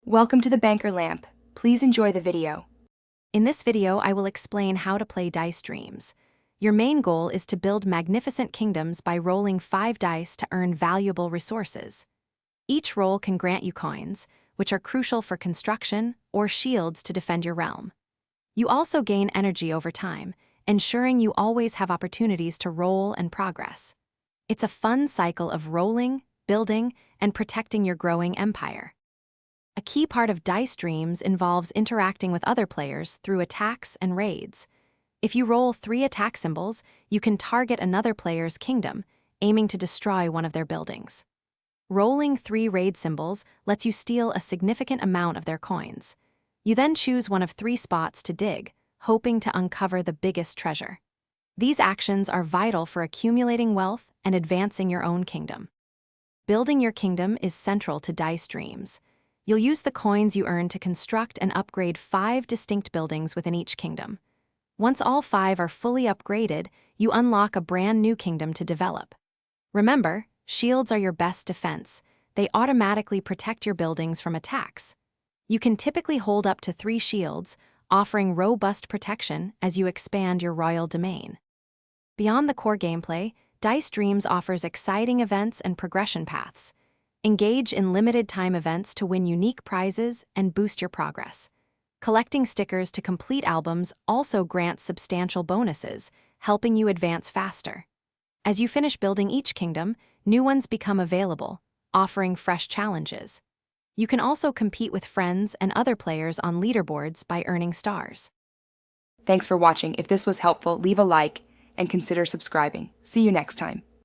Welcome to the Banker Lamp. Please enjoy the video. In this video, I will explain how to play Dice Dreams. Your main goal is to build magnificent kingdoms by rolling 5 dice to earn valuable resources. Each roll can grant you coins, which are crucial for construction, or shields to defend your realm. You also gain energy over time, ensuring you always have opportunities to roll and progress. It's a fun cycle of rolling, building, and protecting your growing empire. A key part of Dice Dreams involves interacting with other players through attacks and raids. If you roll 3 attack symbols, you can target another player's kingdom, aiming to destroy one of their buildings. Rolling 3 raid symbols lets you steal a significant amount of their coins. You then choose one of 3 spots to dig, hoping to uncover the biggest treasure. These actions are vital for accumulating wealth and advancing your own kingdom. Building your kingdom is central to Dice Dreams. You'll use the coins you earn to construct and upgrade 5 distinct buildings within each kingdom. Once all 5 are fully upgraded, you unlock a brand new kingdom to develop. Remember, shields are your best defense. They automatically protect your buildings from attacks. You can typically hold up to 3 shields, offering robust protection as you expand your royal domain. Beyond the core gameplay, Dice Dreams offers exciting events and progression paths. Engage in limited-time events to win unique prizes and boost your progress. Collecting stickers to complete albums also grants substantial bonuses, helping you advance faster. As you finish building each kingdom, new ones become available, offering fresh challenges. You can also compete with friends and other players on leaderboards by earning stars. Thanks for watching. If this was helpful, leave a like and consider subscribing. See you next time.